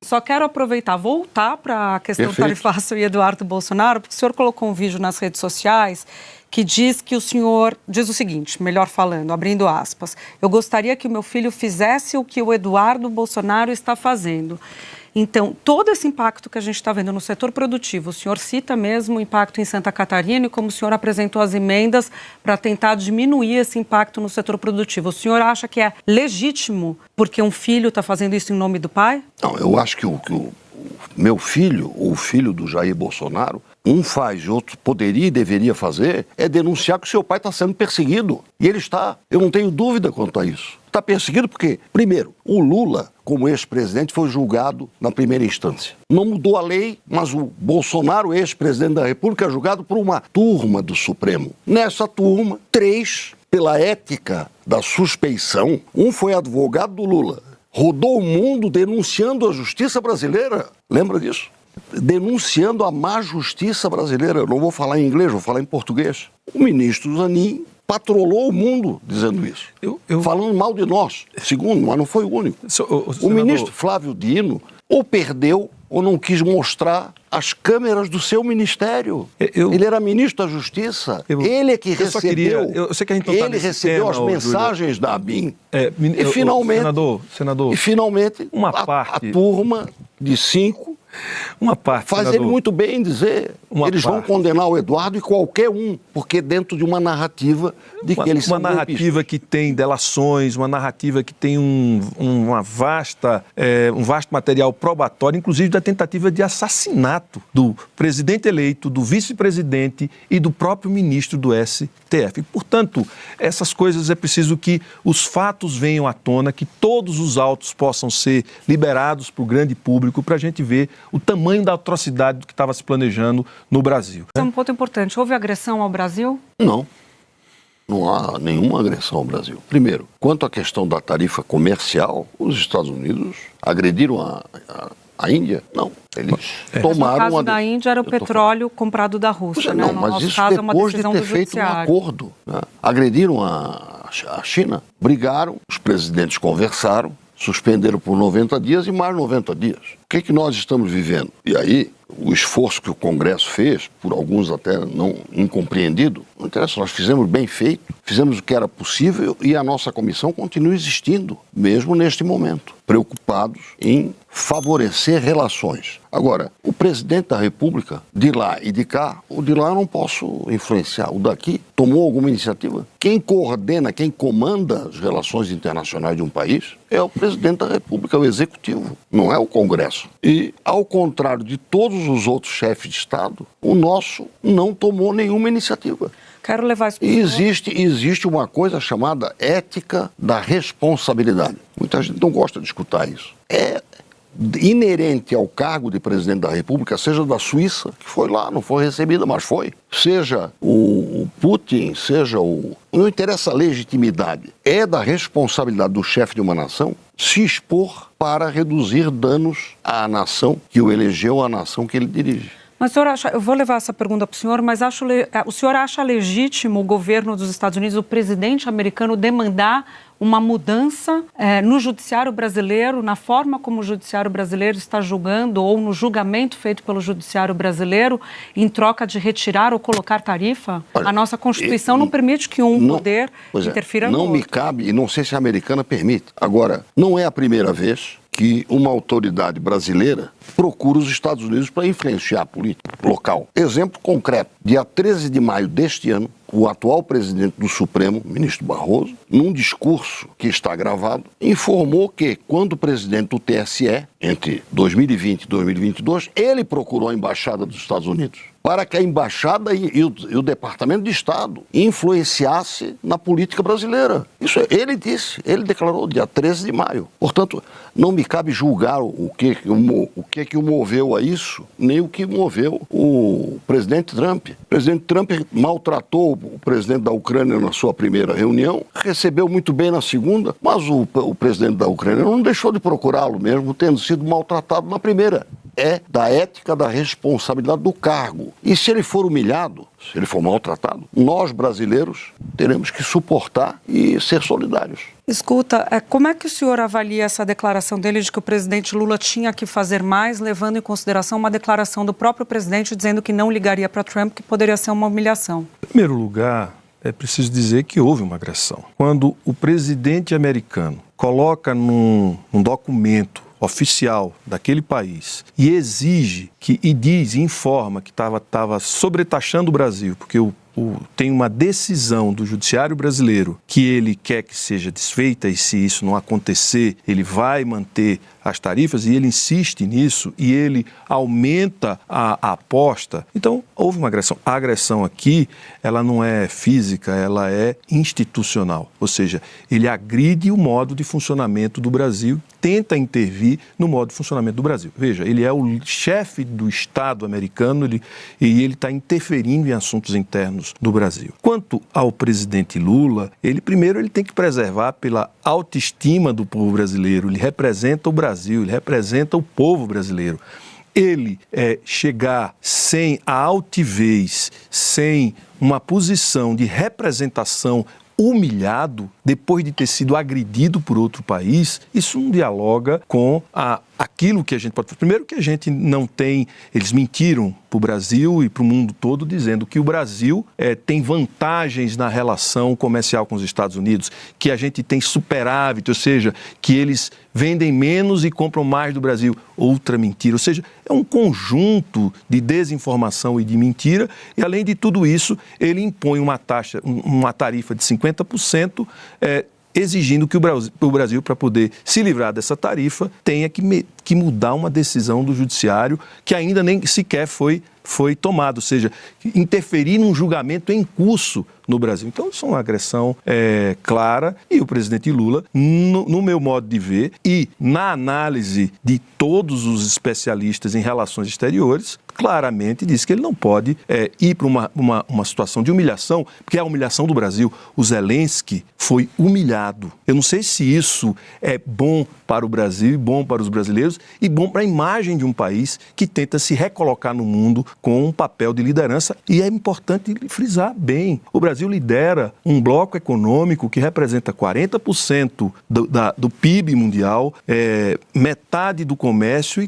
Só quero aproveitar, voltar para a questão do tarifaço e Eduardo Bolsonaro, porque o senhor colocou um vídeo nas redes sociais que diz que o senhor, diz o seguinte, melhor falando, abrindo aspas, eu gostaria que o meu filho fizesse o que o Eduardo Bolsonaro está fazendo. Então, todo esse impacto que a gente está vendo no setor produtivo, o senhor cita mesmo o impacto em Santa Catarina e como o senhor apresentou as emendas para tentar diminuir esse impacto no setor produtivo. O senhor acha que é legítimo porque um filho está fazendo isso em nome do pai? Não, eu acho que o meu filho, ou o filho do Jair Bolsonaro, um faz e outro poderia e deveria fazer, é denunciar que o seu pai está sendo perseguido. E ele está, eu não tenho dúvida quanto a isso. Está perseguido porque, primeiro, o Lula, como ex-presidente, foi julgado na primeira instância. Não mudou a lei, mas o Bolsonaro, ex-presidente da República, é julgado por uma turma do Supremo. Nessa turma, 3, pela ética da suspeição, um foi advogado do Lula. Rodou o mundo denunciando a justiça brasileira. Lembra disso? Denunciando a má justiça brasileira. Eu não vou falar em inglês, vou falar em português. O ministro Zanin patrolou o mundo dizendo isso. Falando mal de nós. Segundo, mas não foi o único. O ministro Flávio Dino ou perdeu ou não quis mostrar as câmeras do seu ministério. Ele era ministro da Justiça. Ele é que recebeu. Eu sei que a gente não tá nesse recebeu tema, as mensagens Júlio. da ABIN. E finalmente, senador, e finalmente a turma de 5 faz senador, ele muito bem em dizer eles vão condenar o Eduardo e qualquer um, porque dentro de uma narrativa de que eles são uma narrativa que tem delações, uma narrativa que tem um vasto material probatório, inclusive da tentativa de assassinato do presidente eleito, do vice-presidente e do próprio ministro do STF. Portanto, essas coisas é preciso que os fatos venham à tona, que todos os autos possam ser liberados para o grande público, para a gente ver o tamanho da atrocidade do que estava se planejando no Brasil. É um ponto importante. Houve agressão ao Brasil? Não. Não há nenhuma agressão ao Brasil. Primeiro, quanto à questão da tarifa comercial, os Estados Unidos agrediram a Índia? Não. Eles tomaram... No caso da Índia era o petróleo comprado da Rússia, né? Não, mas isso depois de ter feito um acordo. Né? Agrediram a China, brigaram, os presidentes conversaram, suspenderam por 90 dias e mais 90 dias. O que nós estamos vivendo? E aí, o esforço que o Congresso fez, por alguns até não incompreendido, não interessa, nós fizemos bem feito, fizemos o que era possível e a nossa comissão continua existindo, mesmo neste momento, preocupados em favorecer relações. Agora, o presidente da República, de lá e de cá, o de lá eu não posso influenciar, o daqui tomou alguma iniciativa? Quem coordena, quem comanda as relações internacionais de um país é o presidente da República, é o executivo, não é o Congresso. E, ao contrário de todos os outros chefes de Estado, o nosso não tomou nenhuma iniciativa. Quero levar isso para existe uma coisa chamada ética da responsabilidade. Muita gente não gosta de escutar isso. É inerente ao cargo de presidente da República, seja da Suíça, que foi lá, não foi recebida, mas foi, seja o Putin, seja o... Não interessa a legitimidade. É da responsabilidade do chefe de uma nação se expor para reduzir danos à nação que o elegeu, à nação que ele dirige. Mas o senhor acha, eu vou levar essa pergunta para o senhor, mas o senhor acha legítimo o governo dos Estados Unidos, o presidente americano, demandar uma mudança no judiciário brasileiro, na forma como o judiciário brasileiro está julgando ou no julgamento feito pelo judiciário brasileiro em troca de retirar ou colocar tarifa? Olha, a nossa Constituição não permite que poder interfira no outro. Não me cabe, e não sei se a americana permite. Agora, não é a primeira vez que uma autoridade brasileira procura os Estados Unidos para influenciar a política local. Exemplo concreto, dia 13 de maio deste ano, o atual presidente do Supremo, ministro Barroso, num discurso que está gravado, informou que, quando o presidente do TSE, entre 2020 e 2022, ele procurou a Embaixada dos Estados Unidos para que a Embaixada e o Departamento de Estado influenciasse na política brasileira. Isso ele disse, ele declarou dia 13 de maio. Portanto, não me cabe julgar o que o moveu a isso, nem o que moveu o presidente Trump. O presidente Trump maltratou o presidente da Ucrânia na sua primeira reunião, recebeu muito bem na segunda, mas o presidente da Ucrânia não deixou de procurá-lo mesmo, tendo sido maltratado na primeira. é da ética, da responsabilidade do cargo. E se ele for humilhado, se ele for maltratado, nós brasileiros teremos que suportar e ser solidários. Escuta, como é que o senhor avalia essa declaração dele de que o presidente Lula tinha que fazer mais, levando em consideração uma declaração do próprio presidente dizendo que não ligaria para Trump, que poderia ser uma humilhação? Em primeiro lugar, é preciso dizer que houve uma agressão. Quando o presidente americano coloca num documento oficial daquele país e exige informa que estava sobretaxando o Brasil, porque tem uma decisão do judiciário brasileiro que ele quer que seja desfeita e se isso não acontecer, ele vai manter as tarifas e ele insiste nisso e ele aumenta a aposta. Então, houve uma agressão. A agressão aqui, ela não é física, ela é institucional. Ou seja, ele agride o modo de funcionamento do Brasil, tenta intervir no modo de funcionamento do Brasil. Veja, ele é o chefe do Estado americano e ele está interferindo em assuntos internos do Brasil. Quanto ao presidente Lula, ele tem que preservar pela autoestima do povo brasileiro. Ele representa o Brasil, ele representa o povo brasileiro. Ele chegar sem a altivez, sem uma posição de representação, humilhado, depois de ter sido agredido por outro país, isso não dialoga com aquilo que a gente pode fazer. Primeiro que a gente não tem, eles mentiram para o Brasil e para o mundo todo dizendo que o Brasil tem vantagens na relação comercial com os Estados Unidos, que a gente tem superávit, ou seja, que eles vendem menos e compram mais do Brasil. Outra mentira, ou seja, é um conjunto de desinformação e de mentira e, além de tudo isso, ele impõe uma tarifa de 50%, exigindo que o Brasil, para poder se livrar dessa tarifa, tenha que mudar uma decisão do judiciário que ainda nem sequer foi tomado, ou seja, interferir num julgamento em curso no Brasil. Então, isso é uma agressão clara e o presidente Lula, no meu modo de ver e na análise de todos os especialistas em relações exteriores, claramente diz que ele não pode ir para uma situação de humilhação, porque é a humilhação do Brasil. O Zelensky foi humilhado. Eu não sei se isso é bom para o Brasil, bom para os brasileiros e bom para a imagem de um país que tenta se recolocar no mundo com um papel de liderança. E é importante frisar bem, o Brasil lidera um bloco econômico que representa 40% do PIB mundial, metade do comércio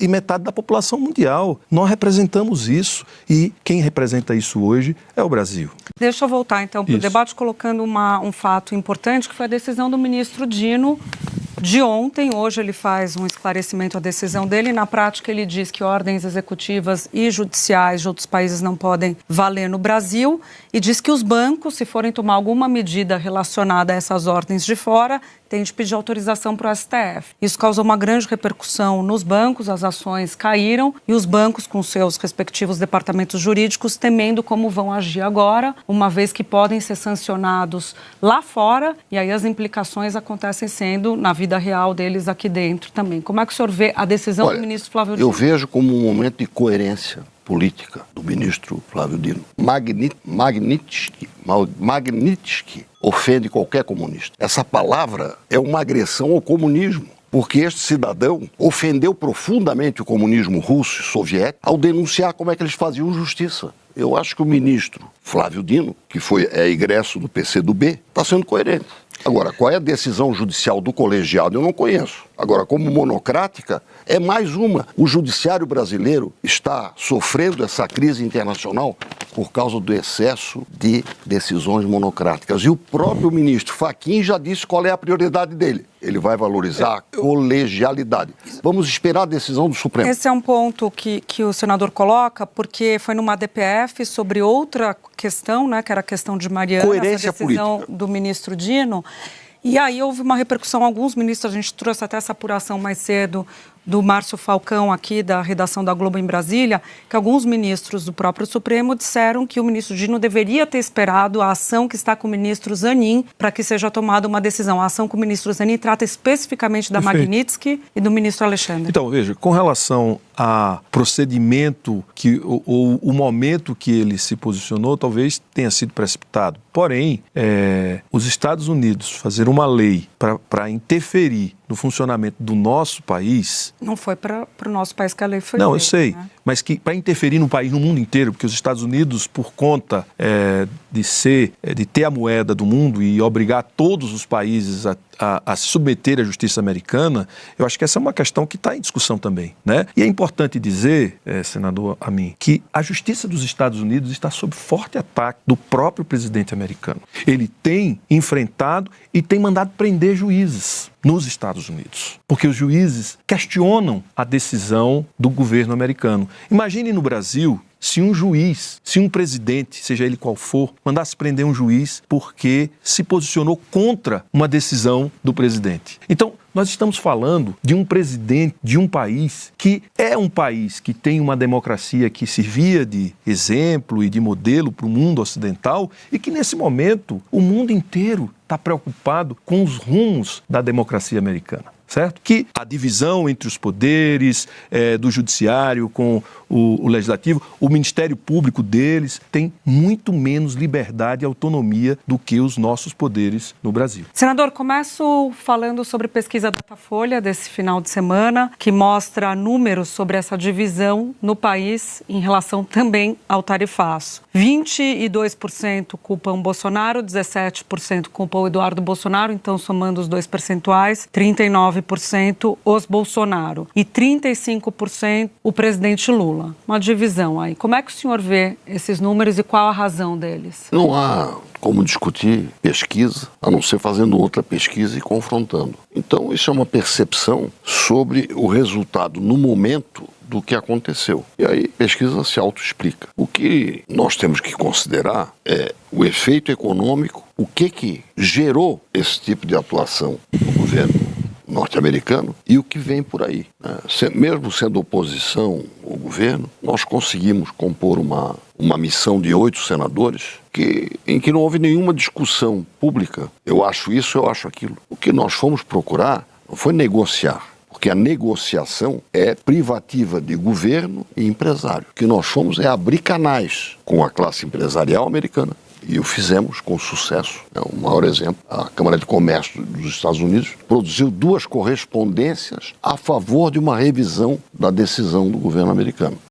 e metade da população mundial. Nós representamos isso e quem representa isso hoje é o Brasil. Deixa eu voltar então para o debate colocando um fato importante que foi a decisão do ministro Dino de ontem. Hoje ele faz um esclarecimento à decisão dele. Na prática ele diz que ordens executivas e judiciais de outros países não podem valer no Brasil e diz que os bancos, se forem tomar alguma medida relacionada a essas ordens de fora, têm de pedir autorização para o STF. Isso causou uma grande repercussão nos bancos, as ações caíram e os bancos com seus respectivos departamentos jurídicos temendo como vão agir agora, uma vez que podem ser sancionados lá fora e aí as implicações acontecem sendo na vida real deles aqui dentro também. Como é que o senhor vê a decisão do ministro Flávio Dino? Eu vejo como um momento de coerência política do ministro Flávio Dino. Magnitsky ofende qualquer comunista. Essa palavra é uma agressão ao comunismo, porque este cidadão ofendeu profundamente o comunismo russo e soviético ao denunciar como é que eles faziam justiça. Eu acho que o ministro Flávio Dino, que é egresso do PCdoB, está sendo coerente. Agora, qual é a decisão judicial do colegiado? Eu não conheço. Agora, como monocrática, é mais uma. O judiciário brasileiro está sofrendo essa crise internacional por causa do excesso de decisões monocráticas. E o próprio ministro Fachin já disse qual é a prioridade dele. Ele vai valorizar a colegialidade. Vamos esperar a decisão do Supremo. Esse é um ponto que o senador coloca, porque foi numa DPF sobre outra questão, né, que era a questão de Mariana, coerência essa decisão política do ministro Dino. E aí houve uma repercussão, alguns ministros, a gente trouxe até essa apuração mais cedo do Márcio Falcão aqui, da redação da Globo em Brasília, que alguns ministros do próprio Supremo disseram que o ministro Dino deveria ter esperado a ação que está com o ministro Zanin para que seja tomada uma decisão. A ação com o ministro Zanin trata especificamente da Magnitsky e do ministro Alexandre. Então, veja, com relação a procedimento ou o momento que ele se posicionou, talvez tenha sido precipitado. Porém, os Estados Unidos fazer uma lei para interferir no funcionamento do nosso país... Não foi para o nosso país que a lei foi Não, feita, eu sei, né? mas que para interferir no país, no mundo inteiro, porque os Estados Unidos, por conta de ter a moeda do mundo e obrigar todos os países a se submeter à justiça americana, eu acho que essa é uma questão que está em discussão também, né? E é importante dizer, senador Amin, que a justiça dos Estados Unidos está sob forte ataque do próprio presidente americano. Ele tem enfrentado e tem mandado prender juízes nos Estados Unidos, porque os juízes questionam a decisão do governo americano. Imagine no Brasil se um juiz, se um presidente, seja ele qual for, mandasse prender um juiz porque se posicionou contra uma decisão do presidente. Então, nós estamos falando de um presidente de um país que é um país que tem uma democracia que servia de exemplo e de modelo para o mundo ocidental e que, nesse momento, o mundo inteiro está preocupado com os rumos da democracia americana. Certo? Que a divisão entre os poderes do judiciário com o legislativo, o Ministério Público deles tem muito menos liberdade e autonomia do que os nossos poderes no Brasil. Senador, começo falando sobre pesquisa Datafolha desse final de semana, que mostra números sobre essa divisão no país em relação também ao tarifaço. 22% culpam Bolsonaro, 17% culpam Eduardo Bolsonaro, então somando os dois percentuais, 39% os Bolsonaro e 35% o presidente Lula. Uma divisão aí. Como é que o senhor vê esses números e qual a razão deles? Não há como discutir pesquisa, a não ser fazendo outra pesquisa e confrontando. Então, isso é uma percepção sobre o resultado no momento do que aconteceu. E aí, pesquisa se autoexplica. O que nós temos que considerar é o efeito econômico, o que gerou esse tipo de atuação do governo norte-americano e o que vem por aí, né? Mesmo sendo oposição ao governo, nós conseguimos compor uma missão de 8 senadores em que não houve nenhuma discussão pública. Eu acho isso, eu acho aquilo. O que nós fomos procurar não foi negociar, porque a negociação é privativa de governo e empresário. O que nós fomos é abrir canais com a classe empresarial americana. E o fizemos com sucesso. O maior exemplo, a Câmara de Comércio dos Estados Unidos produziu 2 correspondências a favor de uma revisão da decisão do governo americano.